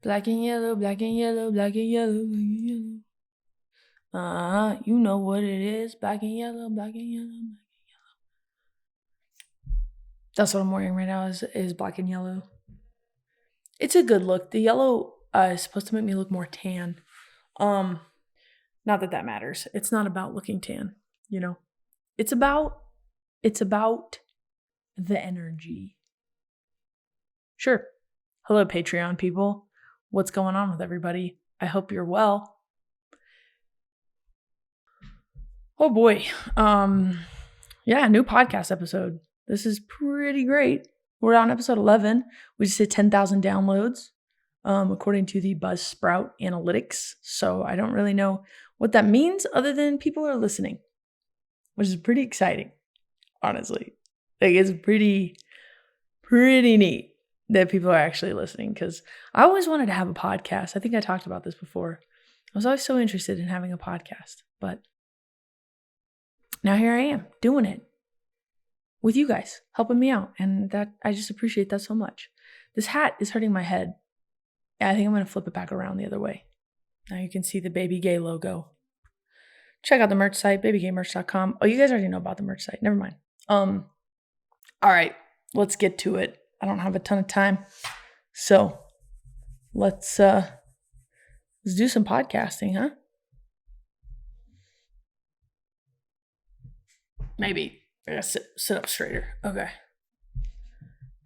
Black and yellow, black and yellow, black and yellow, black and yellow. You know what it is. Black and yellow, black and yellow, black and yellow. That's what I'm wearing right now is black and yellow. It's a good look. The yellow is supposed to make me look more tan. Not that matters. It's not about looking tan, you know. It's about the energy. Sure. Hello, Patreon people. What's going on with everybody? I hope you're well. Oh boy. New podcast episode. This is pretty great. We're on episode 11. We just hit 10,000 downloads, according to the Buzzsprout analytics. So I don't really know what that means other than people are listening, which is pretty exciting, honestly. Like, it's pretty neat that people are actually listening, because I always wanted to have a podcast. I think I talked about this before. I was always so interested in having a podcast, but now here I am doing it with you guys, helping me out. And that, I just appreciate that so much. This hat is hurting my head. I think I'm going to flip it back around the other way. Now you can see the Baby Gay logo. Check out the merch site, babygaymerch.com. Oh, you guys already know about the merch site. Never mind. All right, let's get to it. I don't have a ton of time. So let's do some podcasting, huh? Maybe. I gotta sit up straighter. Okay.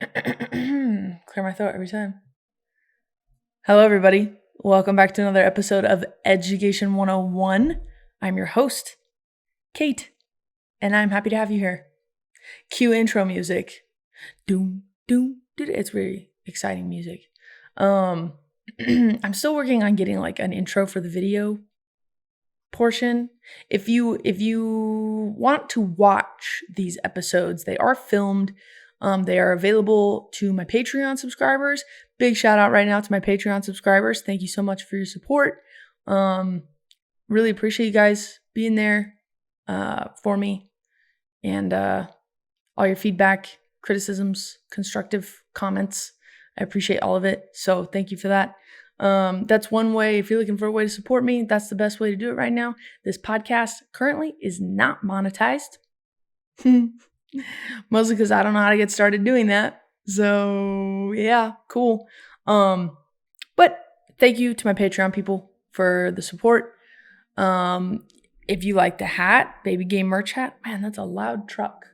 Clear my throat every time. Hello, everybody. Welcome back to another episode of Education 101. I'm your host, Kate, and I'm happy to have you here. Cue intro music. Doom, doom, doom. It's very exciting music. I'm still working on getting like an intro for the video portion. If you want to watch these episodes, they are filmed. They are available to my Patreon subscribers. Big shout out right now to my Patreon subscribers. Thank you so much for your support. Really appreciate you guys being there for me, and all your feedback, criticisms, constructive comments. I appreciate all of it. So thank you for that. That's one way. If you're looking for a way to support me, that's the best way to do it right now. This podcast currently is not monetized. Mostly because I don't know how to get started doing that. So yeah, cool. But thank you to my Patreon people for the support. If you like the hat, Baby Gay merch hat, man, that's a loud truck.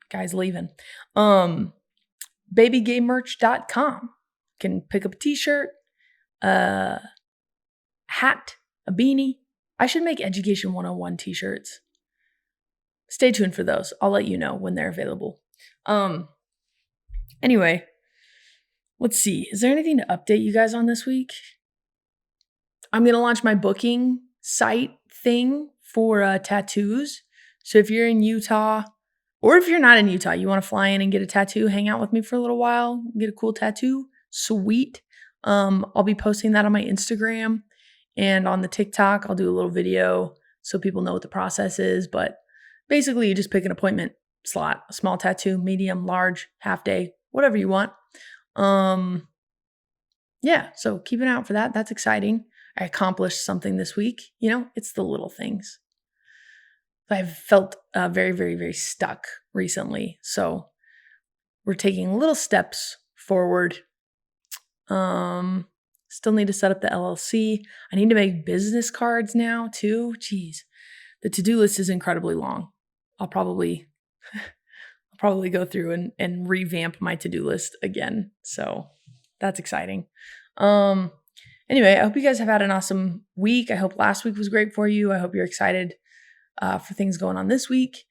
Guy's leaving. Babygaymerch.com. Can pick up a t-shirt, a hat, a beanie. I should make Education 101 t-shirts. Stay tuned for those. I'll let you know when they're available. Anyway, let's see. Is there anything to update you guys on this week? I'm going to launch my booking site thing for tattoos. So if you're in Utah, or if you're not in Utah, you want to fly in and get a tattoo, hang out with me for a little while, get a cool tattoo, sweet. I'll be posting that on my Instagram and on the TikTok. I'll do a little video so people know what the process is. But basically, you just pick an appointment slot, a small tattoo, medium, large, half day, whatever you want. So keep an eye out for that. That's exciting. I accomplished something this week. You know, it's the little things. I've felt very, very, very stuck recently. So we're taking little steps forward. Still need to set up the LLC. I need to make business cards now too. Jeez, the to-do list is incredibly long. I'll probably go through and revamp my to-do list again. So that's exciting. Anyway, I hope you guys have had an awesome week. I hope last week was great for you. I hope you're excited for things going on this week.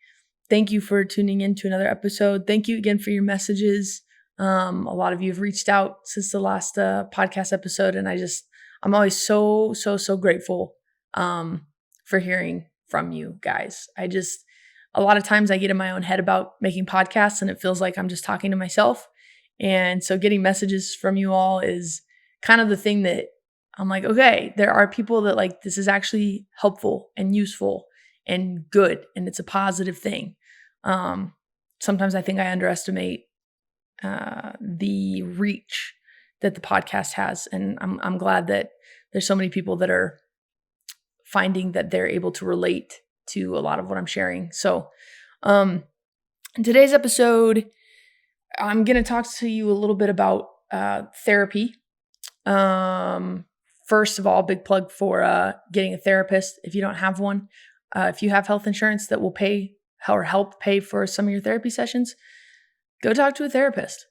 Thank you for tuning in to another episode. Thank you again for your messages. A lot of you have reached out since the last podcast episode, and I'm always so grateful for hearing from you guys. A lot of times I get in my own head about making podcasts, and it feels like I'm just talking to myself. And so getting messages from you all is kind of the thing that I'm like, okay, there are people that like this is actually helpful and useful and good, and it's a positive thing. Sometimes I think I underestimate the reach that the podcast has. And I'm glad that there's so many people that are finding that they're able to relate to a lot of what I'm sharing. So in today's episode, I'm going to talk to you a little bit about therapy. First of all, big plug for getting a therapist if you don't have one. If you have health insurance that will pay or help pay for some of your therapy sessions, go talk to a therapist.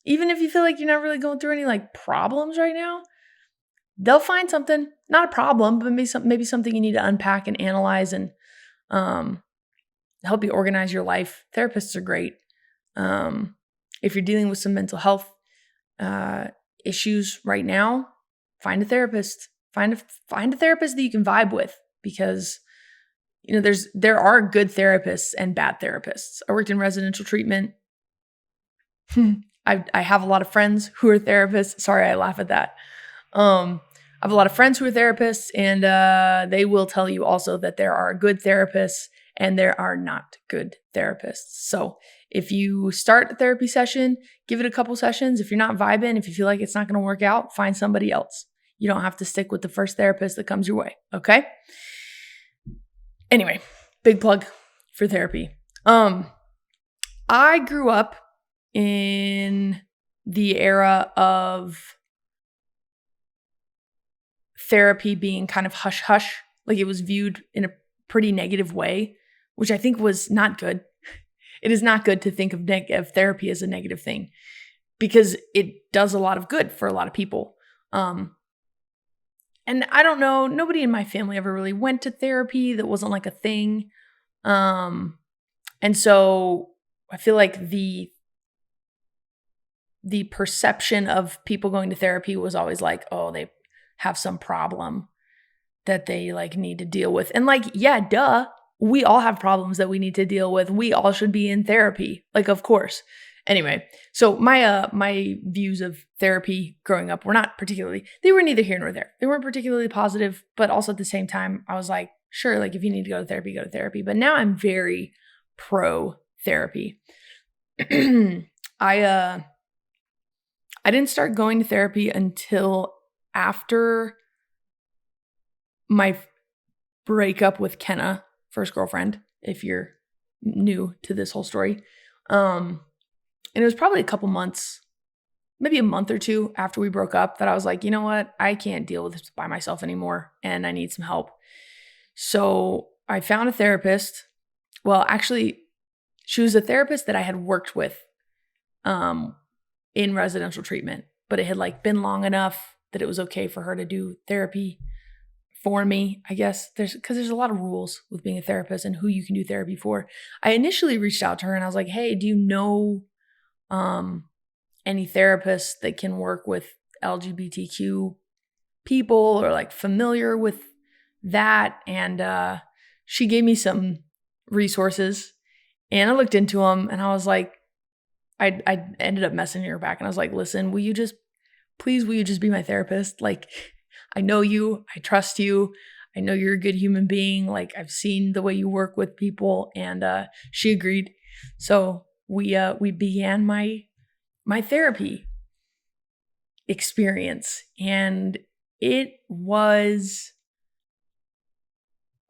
Even if you feel like you're not really going through any like problems right now, they'll find something, not a problem, but maybe something you need to unpack and analyze and help you organize your life. Therapists are great. If you're dealing with some mental health issues right now, find a therapist. Find a therapist that you can vibe with, because there are good therapists and bad therapists. I worked in residential treatment. I have a lot of friends who are therapists. Sorry, I laugh at that. I have a lot of friends who are therapists, and they will tell you also that there are good therapists and there are not good therapists. So if you start a therapy session, give it a couple sessions. If you're not vibing, if you feel like it's not going to work out, find somebody else. You don't have to stick with the first therapist that comes your way, okay? Anyway, big plug for therapy. I grew up in the era of therapy being kind of hush-hush, like it was viewed in a pretty negative way, which I think was not good. It is not good to think of therapy as a negative thing, because it does a lot of good for a lot of people. And I don't know, nobody in my family ever really went to therapy. That wasn't like a thing. And so I feel like the perception of people going to therapy was always like, oh, they have some problem that they like need to deal with. And like, yeah, duh. We all have problems that we need to deal with. We all should be in therapy. Like, of course. Anyway, so my views of therapy growing up were they were neither here nor there. They weren't particularly positive, but also at the same time, I was like, sure, like if you need to go to therapy, go to therapy. But now I'm very pro therapy. I didn't start going to therapy until after my breakup with Kenna, first girlfriend, if you're new to this whole story. And it was probably a couple months, maybe a month or two after we broke up, that I was like, you know what? I can't deal with this by myself anymore, and I need some help. So I found a therapist. Well, actually, she was a therapist that I had worked with in residential treatment, but it had like been long enough that it was okay for her to do therapy for me, I guess. Because there's a lot of rules with being a therapist and who you can do therapy for. I initially reached out to her and I was like, hey, do you know any therapists that can work with LGBTQ people or like familiar with that? And she gave me some resources and I looked into them and I was like, I ended up messaging her back and I was like, listen, will you just be my therapist? Like, I know you, I trust you. I know you're a good human being. Like, I've seen the way you work with people. And she agreed. So we began my therapy experience. And it was,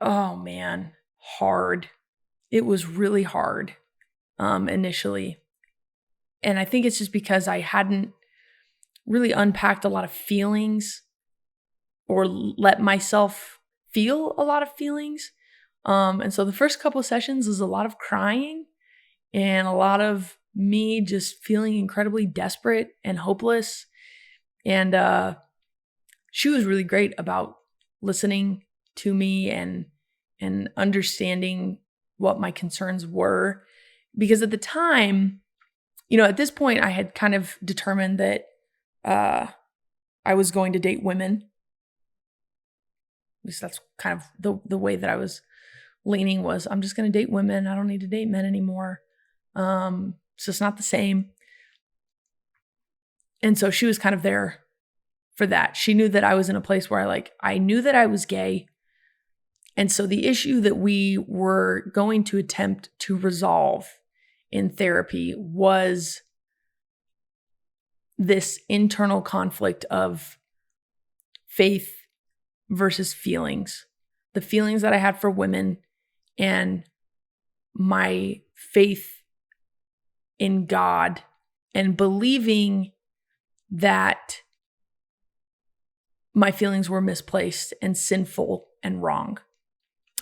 oh man, hard. It was really hard initially. And I think it's just because I hadn't really unpacked a lot of feelings or let myself feel a lot of feelings. And so the first couple of sessions was a lot of crying and a lot of me just feeling incredibly desperate and hopeless. And she was really great about listening to me and understanding what my concerns were. Because at the time, at this point, I had kind of determined that I was going to date women. At least that's kind of the way that I was leaning was, I'm just going to date women. I don't need to date men anymore. So it's not the same. And so she was kind of there for that. She knew that I was in a place where I knew that I was gay. And so the issue that we were going to attempt to resolve in therapy was this internal conflict of faith versus feelings, the feelings that I had for women and my faith in God, and believing that my feelings were misplaced and sinful and wrong.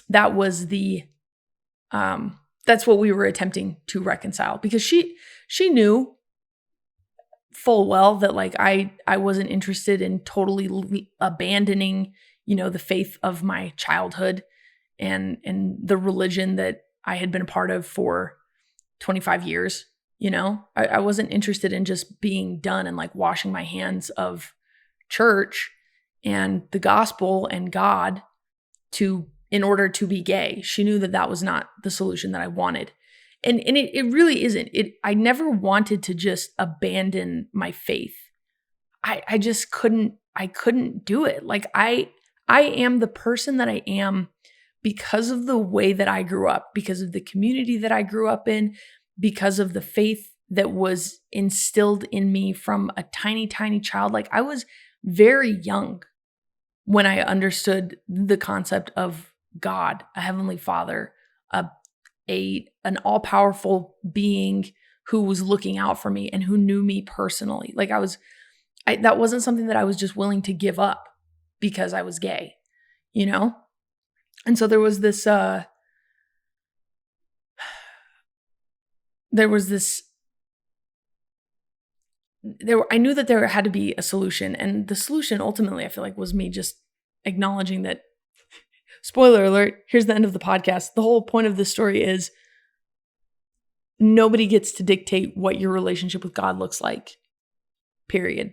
That was that's what we were attempting to reconcile, because she knew full well that like I wasn't interested in totally abandoning, the faith of my childhood and the religion that I had been a part of for 25 years. I wasn't interested in just being done and like washing my hands of church and the gospel and God in order to be gay. She knew that that was not the solution that I wanted. And it really isn't. I never wanted to just abandon my faith. I just couldn't do it. Like I am the person that I am because of the way that I grew up, because of the community that I grew up in, because of the faith that was instilled in me from a tiny, tiny child. Like I was very young when I understood the concept of God, a heavenly Father, an all-powerful being who was looking out for me and who knew me personally. Like that wasn't something that I was just willing to give up because I was gay, And so there was this I knew that there had to be a solution, and the solution ultimately I feel like was me just acknowledging that, spoiler alert, here's the end of the podcast. The whole point of this story is nobody gets to dictate what your relationship with God looks like, period.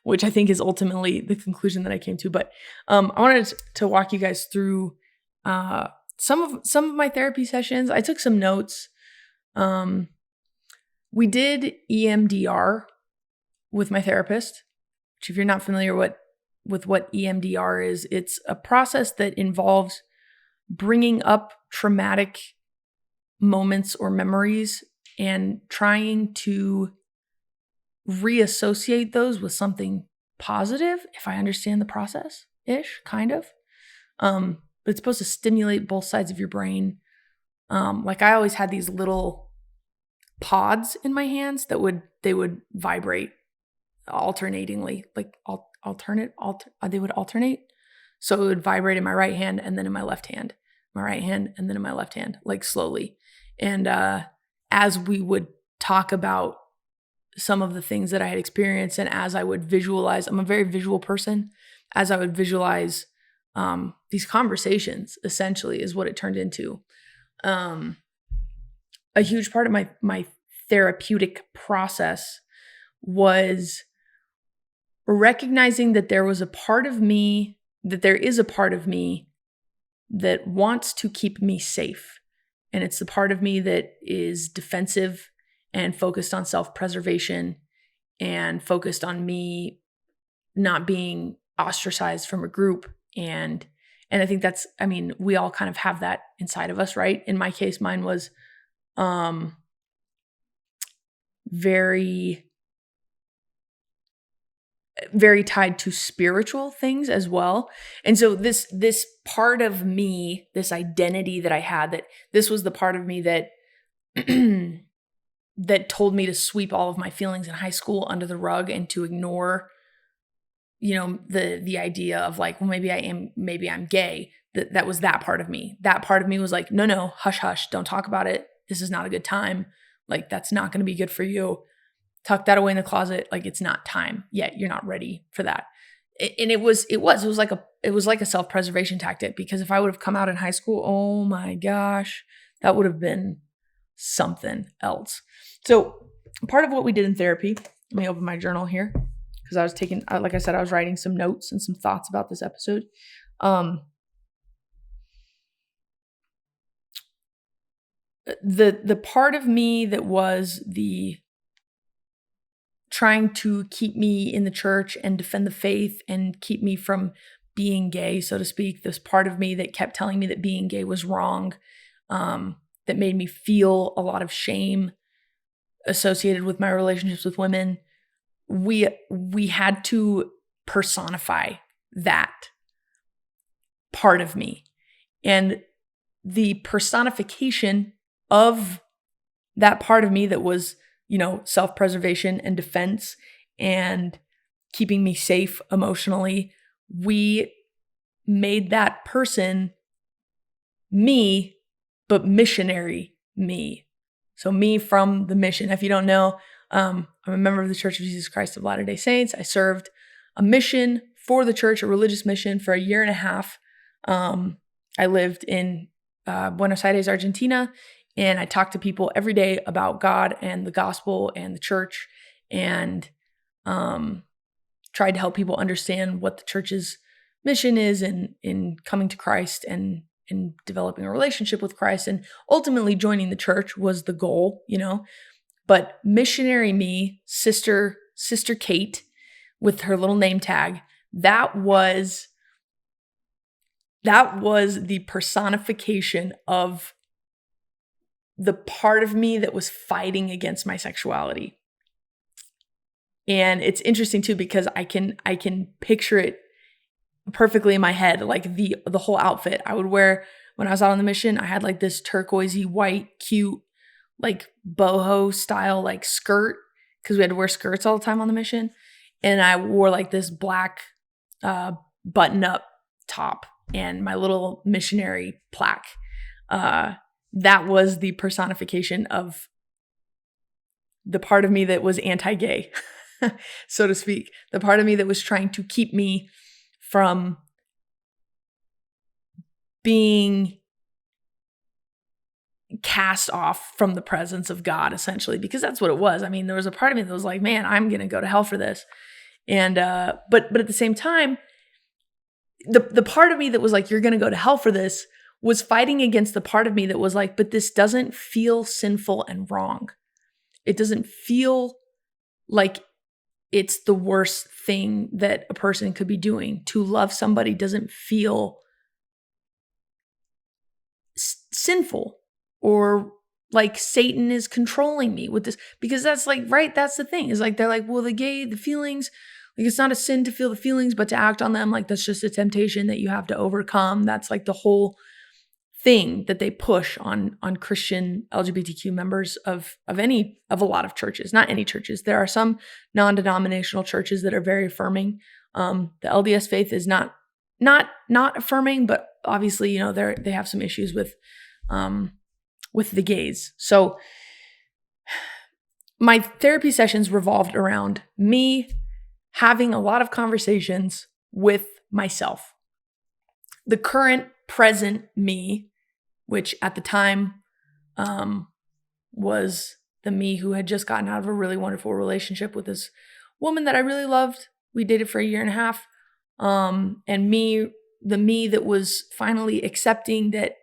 Which I think is ultimately the conclusion that I came to. But I wanted to walk you guys through some of my therapy sessions. I took some notes. We did EMDR with my therapist, which if you're not familiar with what EMDR is, it's a process that involves bringing up traumatic moments or memories and trying to reassociate those with something positive, if I understand the process-ish, kind of. But it's supposed to stimulate both sides of your brain. Like I always had these little pods in my hands that would vibrate alternatingly, like they would alternate. So it would vibrate in my right hand and then in my left hand, my right hand and then in my left hand, like slowly. And as we would talk about some of the things that I had experienced, and as I would visualize, I'm a very visual person, as I would visualize these conversations, essentially is what it turned into. A huge part of my therapeutic process was recognizing that there is a part of me that wants to keep me safe. And it's the part of me that is defensive and focused on self-preservation and focused on me not being ostracized from a group. And I think we all kind of have that inside of us, right? In my case, mine was very, very tied to spiritual things as well. And so this part of me, this identity that I had, that this was the part of me that that told me to sweep all of my feelings in high school under the rug and to ignore, the idea of like, well, maybe I'm gay. That was that part of me. That part of me was like, no, hush, hush, don't talk about it. This is not a good time. Like, that's not going to be good for you. Tuck that away in the closet. Like, it's not time yet. You're not ready for that. And it was like a self-preservation tactic, because if I would have come out in high school, oh my gosh, that would have been something else. So part of what we did in therapy, let me open my journal here, because I was taking, like I said, I was writing some notes and some thoughts about this episode. The part of me that was the trying to keep me in the church and defend the faith and keep me from being gay, so to speak, this part of me that kept telling me that being gay was wrong, that made me feel a lot of shame, associated with my relationships with women, we had to personify that part of me. And the personification of that part of me that was, self-preservation and defense and keeping me safe emotionally, we made that person me, but missionary me. So me from the mission. If you don't know, I'm a member of the Church of Jesus Christ of Latter-day Saints. I served a mission for the church, a religious mission, for a year and a half. I lived in Buenos Aires, Argentina, and I talked to people every day about God and the gospel and the church, and tried to help people understand what the church's mission is in coming to Christ and in developing a relationship with Christ, and ultimately joining the church was the goal, But missionary me, sister Kate, with her little name tag, that was the personification of the part of me that was fighting against my sexuality. And it's interesting too, because I can picture it perfectly in my head, like the whole outfit I would wear when I was out on the mission. I had like this turquoisey white, cute, like boho style, like skirt, because we had to wear skirts all the time on the mission. And I wore like this black button up top and my little missionary plaque. That was the personification of the part of me that was anti-gay, so to speak. The part of me that was trying to keep me from being cast off from the presence of God, essentially, because that's what it was. I mean, there was a part of me that was like, man, I'm going to go to hell for this. And, but at the same time, the part of me that was like, you're going to go to hell for this, was fighting against the part of me that was like, but this doesn't feel sinful and wrong. It doesn't feel like it's the worst thing that a person could be doing. To love somebody doesn't feel sinful or like Satan is controlling me with this, because that's like, right, that's the thing, is like, they're like, well, the feelings, like, it's not a sin to feel the feelings, but to act on them, like, that's just a temptation that you have to overcome. That's like the whole thing that they push on Christian LGBTQ members of a lot of churches. Not any churches. There are some non-denominational churches that are very affirming. The LDS faith is not affirming, but obviously, they have some issues with the gays. So my therapy sessions revolved around me having a lot of conversations with myself. The current present me, which at the time was the me who had just gotten out of a really wonderful relationship with this woman that I really loved. We dated for a year and a half. And the me that was finally accepting that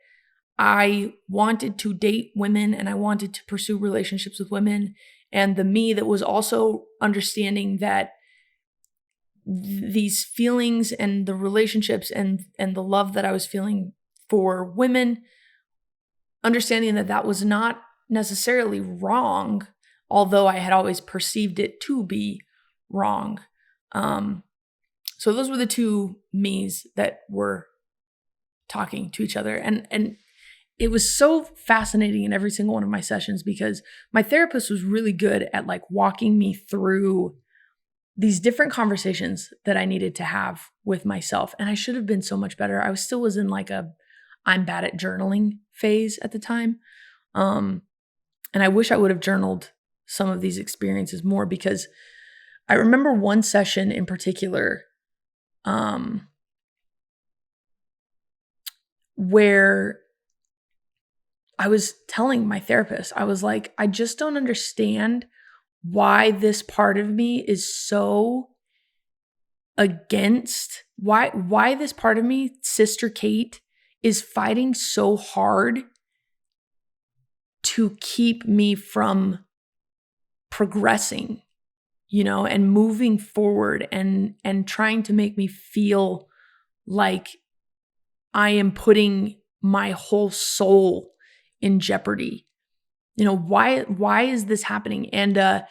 I wanted to date women and I wanted to pursue relationships with women. And the me that was also understanding that these feelings and the relationships and the love that I was feeling for women, understanding that was not necessarily wrong, although I had always perceived it to be wrong. So those were the two me's that were talking to each other. And it was so fascinating in every single one of my sessions, because my therapist was really good at like walking me through these different conversations that I needed to have with myself. And I should have been so much better. I still was in like I'm bad at journaling phase at the time. And I wish I would have journaled some of these experiences more, because I remember one session in particular where I was telling my therapist, I was like, I just don't understand why this part of me is so against, why this part of me, Sister Kate, is fighting so hard to keep me from progressing, and moving forward and trying to make me feel like I am putting my whole soul in jeopardy. why is this happening? And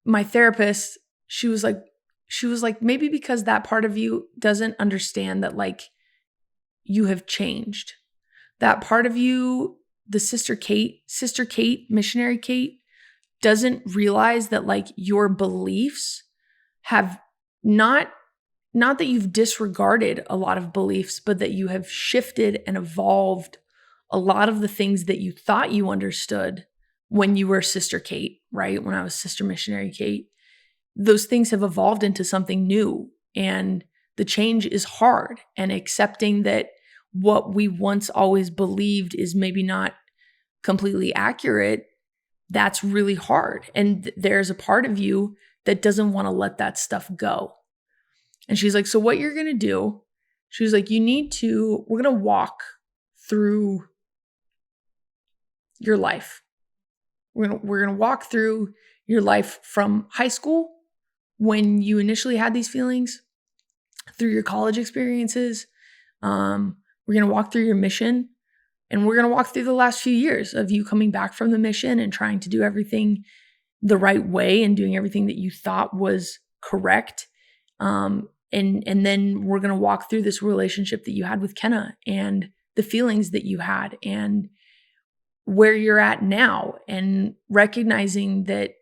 my therapist, she was like, maybe because that part of you doesn't understand that like you have changed. That part of you, the sister Kate, missionary Kate, doesn't realize that like your beliefs have not that you've disregarded a lot of beliefs, but that you have shifted and evolved a lot of the things that you thought you understood when you were Sister Kate, right? When I was Sister Missionary Kate, those things have evolved into something new. And the change is hard, and accepting that what we once always believed is maybe not completely accurate, that's really hard. And there's a part of you that doesn't want to let that stuff go. And she's like, so what you're going to do, she was like, we're going to walk through your life. We're going to walk through your life from high school, when you initially had these feelings, through your college experiences. We're going to walk through your mission, and we're going to walk through the last few years of you coming back from the mission and trying to do everything the right way and doing everything that you thought was correct. And then we're going to walk through this relationship that you had with Kenna and the feelings that you had and where you're at now, and recognizing that,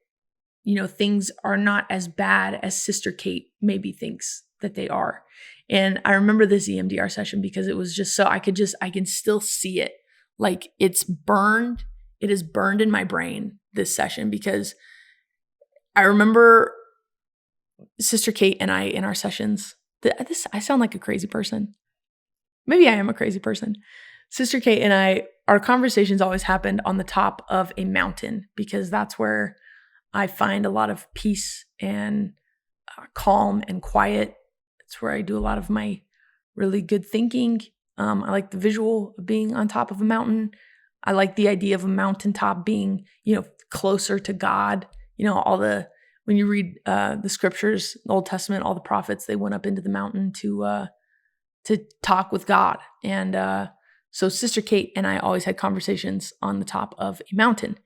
things are not as bad as Sister Kate maybe thinks that they are. And I remember this EMDR session because it was just so I can still see it. Like it is burned in my brain, this session, because I remember Sister Kate and I in our sessions. I sound like a crazy person. Maybe I am a crazy person. Sister Kate and I, our conversations always happened on the top of a mountain, because that's where I find a lot of peace and calm and quiet. It's where I do a lot of my really good thinking. I like the visual of being on top of a mountain. I like the idea of a mountaintop being, closer to God. When you read the scriptures, the Old Testament, all the prophets, they went up into the mountain to talk with God. And so Sister Kate and I always had conversations on the top of a mountain.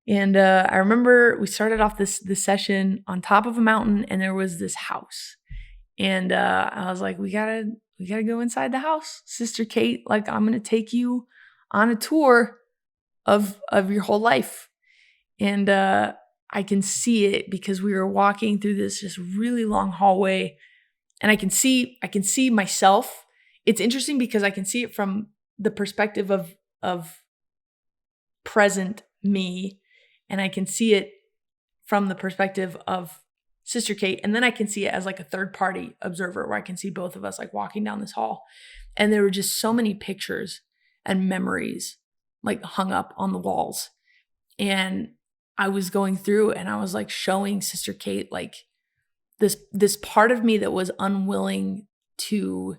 And I remember we started off this session on top of a mountain, and there was this house. And I was like, we gotta go inside the house, Sister Kate. Like, I'm gonna take you on a tour of your whole life. And I can see it because we were walking through this just really long hallway, and I can see myself. It's interesting because I can see it from the perspective of present me, and I can see it from the perspective of Sister Kate, and then I can see it as like a third party observer, where I can see both of us like walking down this hall. And there were just so many pictures and memories like hung up on the walls. And I was going through and I was like showing Sister Kate like this part of me that was unwilling to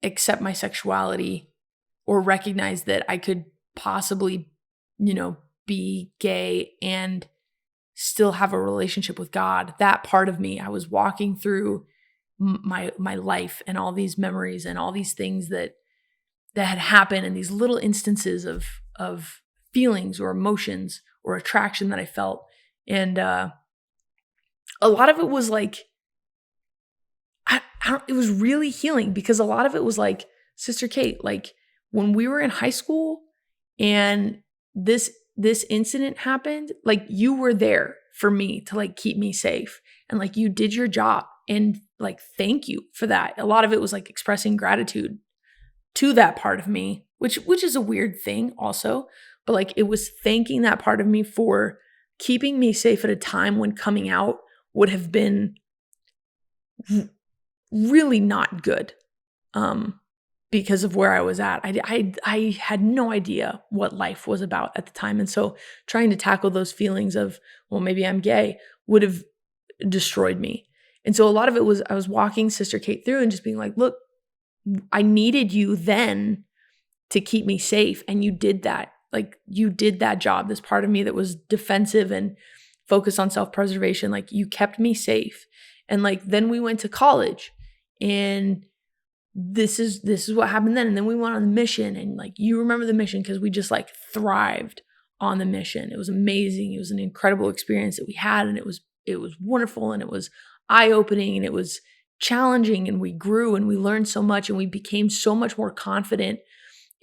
accept my sexuality or recognize that I could possibly, be gay and still have a relationship with God. That part of me, I was walking through my life and all these memories and all these things that had happened, and these little instances of feelings or emotions or attraction that I felt. And a lot of it was like, it was really healing, because a lot of it was like, Sister Kate, like when we were in high school and this incident happened, like you were there for me to like keep me safe, and like you did your job, and like thank you for that. A lot of it was like expressing gratitude to that part of me, which is a weird thing also, but like it was thanking that part of me for keeping me safe at a time when coming out would have been really not good. Because of where I was at. I had no idea what life was about at the time. And so trying to tackle those feelings of, well, maybe I'm gay, would have destroyed me. And so a lot of it was, I was walking Sister Kate through and just being like, look, I needed you then to keep me safe. And you did that. Like you did that job. This part of me that was defensive and focused on self-preservation, like you kept me safe. And like, then we went to college, and this is what happened then. And then we went on the mission, and like, you remember the mission because we just like thrived on the mission. It was amazing. It was an incredible experience that we had, and it was wonderful, and it was eye-opening, and it was challenging, and we grew and we learned so much, and we became so much more confident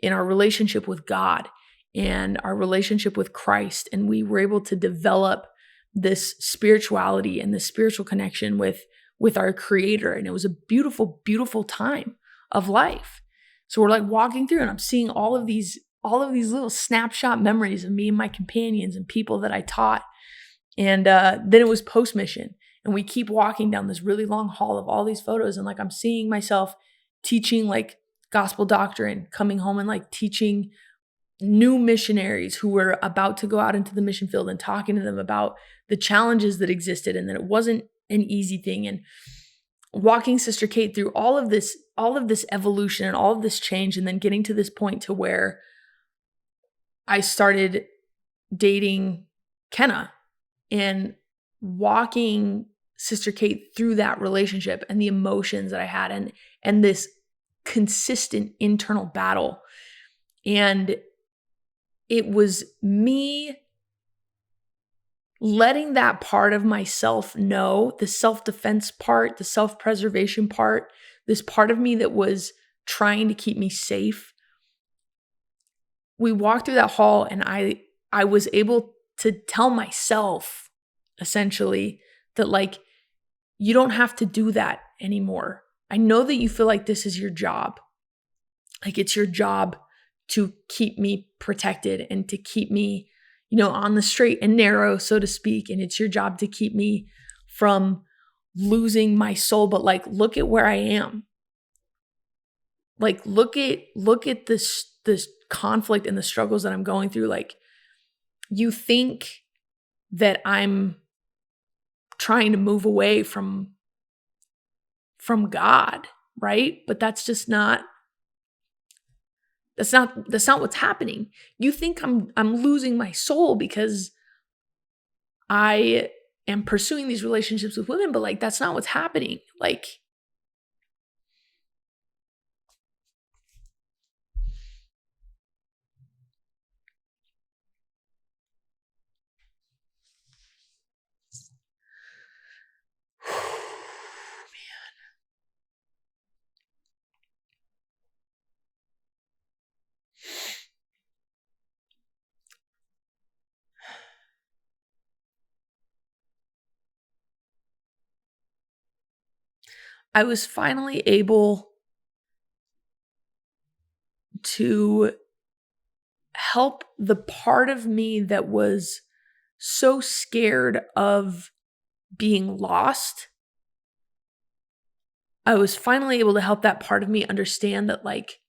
in our relationship with God and our relationship with Christ. And we were able to develop this spirituality and this spiritual connection with our Creator. And it was a beautiful, beautiful time of life. So we're like walking through, and I'm seeing all of these little snapshot memories of me and my companions and people that I taught. And then it was post-mission, and we keep walking down this really long hall of all these photos. And like, I'm seeing myself teaching like gospel doctrine, coming home and like teaching new missionaries who were about to go out into the mission field, and talking to them about the challenges that existed, and that it wasn't an easy thing, and walking Sister Kate through all of this evolution and all of this change, and then getting to this point to where I started dating Kenna, and walking Sister Kate through that relationship and the emotions that I had, and this consistent internal battle. And it was me letting that part of myself know, the self-defense part, the self-preservation part, this part of me that was trying to keep me safe. We walked through that hall, and I was able to tell myself, essentially, that like, you don't have to do that anymore. I know that you feel like this is your job. Like, it's your job to keep me protected and to keep me, on the straight and narrow, so to speak. And it's your job to keep me from losing my soul. But like, look at where I am. Like, look at this conflict and the struggles that I'm going through. Like, you think that I'm trying to move away from God, right? But that's not what's happening. You think I'm losing my soul because I am pursuing these relationships with women, but like, that's not what's happening. Like, I was finally able to help the part of me that was so scared of being lost. I was finally able to help that part of me understand that like,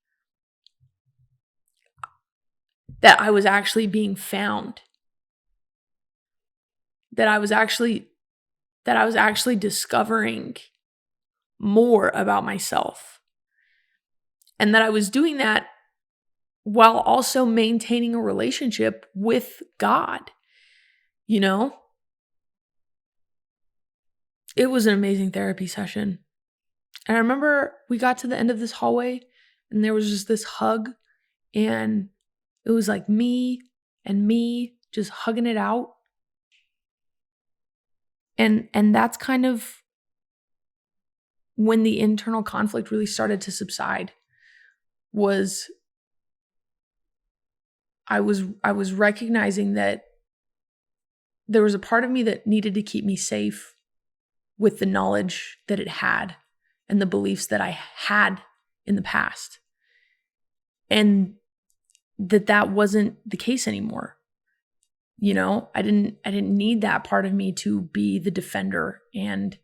that I was actually being found. That I was actually discovering more about myself. And that I was doing that while also maintaining a relationship with God. It was an amazing therapy session. And I remember we got to the end of this hallway, and there was just this hug, and it was like me just hugging it out. And that's kind of when the internal conflict really started to subside. I was recognizing that there was a part of me that needed to keep me safe with the knowledge that it had and the beliefs that I had in the past. And that wasn't the case anymore. I didn't need that part of me to be the defender and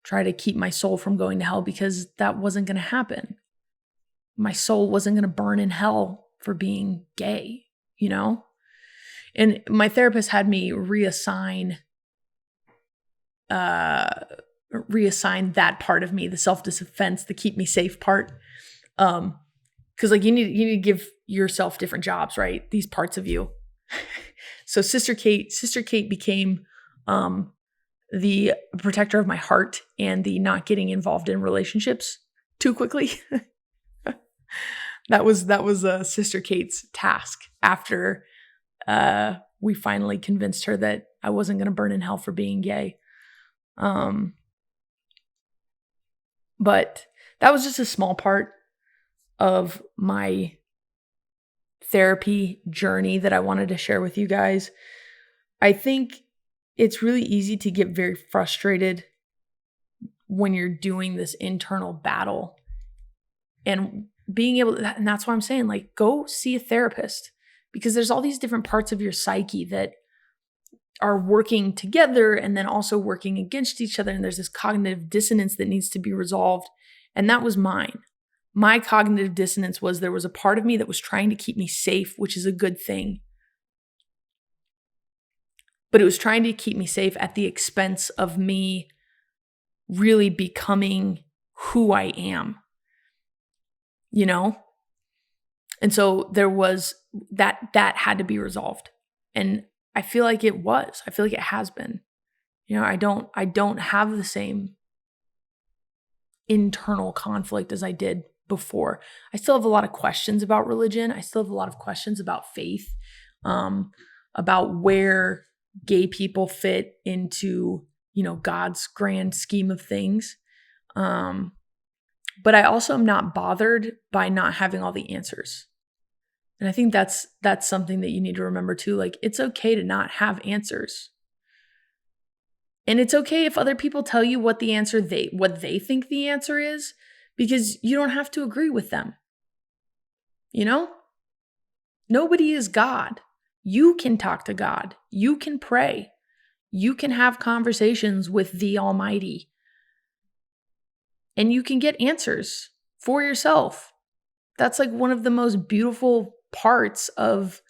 try to keep my soul from going to hell, because that wasn't going to happen. My soul wasn't going to burn in hell for being gay, And my therapist had me reassign that part of me, the self-defense, the keep me safe part. Because like, you need to give yourself different jobs, right? These parts of you. So Sister Kate became the protector of my heart and the not getting involved in relationships too quickly. That was Sister Kate's task after we finally convinced her that I wasn't going to burn in hell for being gay. But that was just a small part of my therapy journey that I wanted to share with you guys. I think it's really easy to get very frustrated when you're doing this internal battle, and being able to, and that's why I'm saying, like, go see a therapist, because there's all these different parts of your psyche that are working together and then also working against each other. And there's this cognitive dissonance that needs to be resolved. And that was mine. My cognitive dissonance was there was a part of me that was trying to keep me safe, which is a good thing. But it was trying to keep me safe at the expense of me really becoming who I am, you know? And so there was that had to be resolved. And I feel like it was. I feel like it has been. You know, I don't have the same internal conflict as I did before. I still have a lot of questions about religion. I still have a lot of questions about faith, about where gay people fit into, you know, God's grand scheme of things. But I also am not bothered by not having all the answers. And I think that's something that you need to remember too. Like, it's okay to not have answers. And it's okay if other people tell you what they think the answer is, because you don't have to agree with them. You know? Nobody is God. You can talk to God. You can pray. You can have conversations with the Almighty. And you can get answers for yourself. That's like one of the most beautiful parts of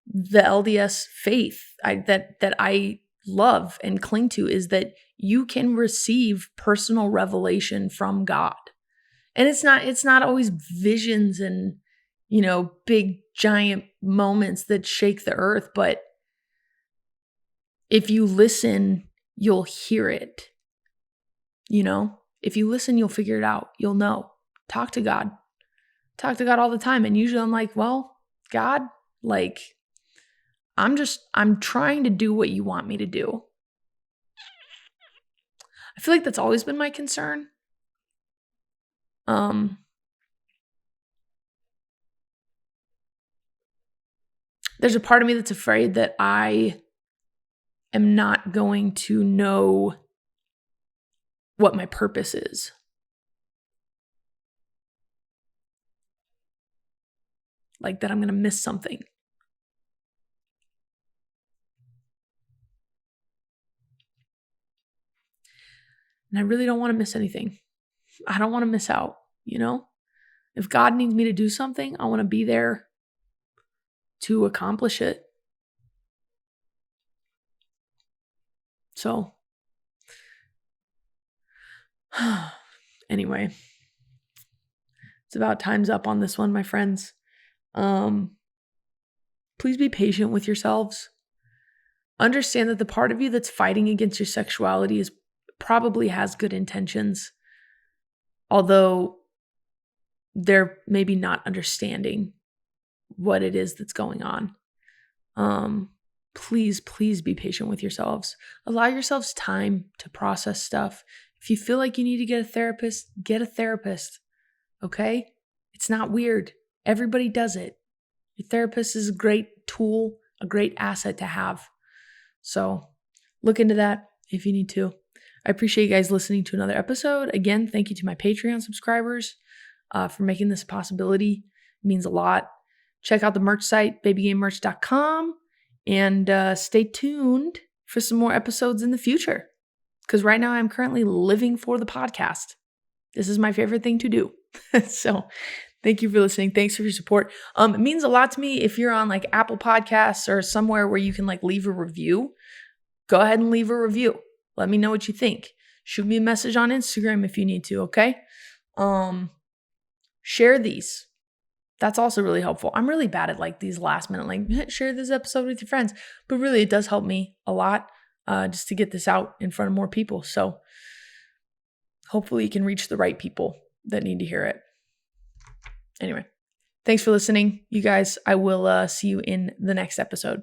the LDS faith that I love and cling to, is that you can receive personal revelation from God. And it's not always visions and, you know, big giant moments that shake the earth, but if you listen, you'll hear it. You know, if you listen, you'll figure it out. You'll know. Talk to God. Talk to God all the time. And usually I'm like, well, God, like, I'm trying to do what you want me to do. I feel like that's always been my concern. There's a part of me that's afraid that I am not going to know what my purpose is. Like, that I'm going to miss something. And I really don't want to miss anything. I don't want to miss out, you know? If God needs me to do something, I want to be there to accomplish it. So, anyway, it's about time's up on this one, my friends. Please be patient with yourselves. Understand that the part of you that's fighting against your sexuality probably has good intentions, although they're maybe not understanding what it is that's going on. Please be patient with yourselves. Allow yourselves time to process stuff. If you feel like you need to get a therapist, get a therapist. Okay? It's not weird. Everybody does it. Your therapist is a great tool, a great asset to have. So look into that if you need to. I appreciate you guys listening to another episode. Again, thank you to my Patreon subscribers for making this a possibility. It means a lot. Check out the merch site, babygamemerch.com, and stay tuned for some more episodes in the future. Because right now I'm currently living for the podcast. This is my favorite thing to do. So thank you for listening. Thanks for your support. It means a lot to me if you're on like Apple Podcasts or somewhere where you can like leave a review. Go ahead and leave a review. Let me know what you think. Shoot me a message on Instagram if you need to, okay? Share these. That's also really helpful. I'm really bad at like these last minute, like share this episode with your friends. But really it does help me a lot just to get this out in front of more people. So hopefully you can reach the right people that need to hear it. Anyway, thanks for listening, you guys. I will see you in the next episode.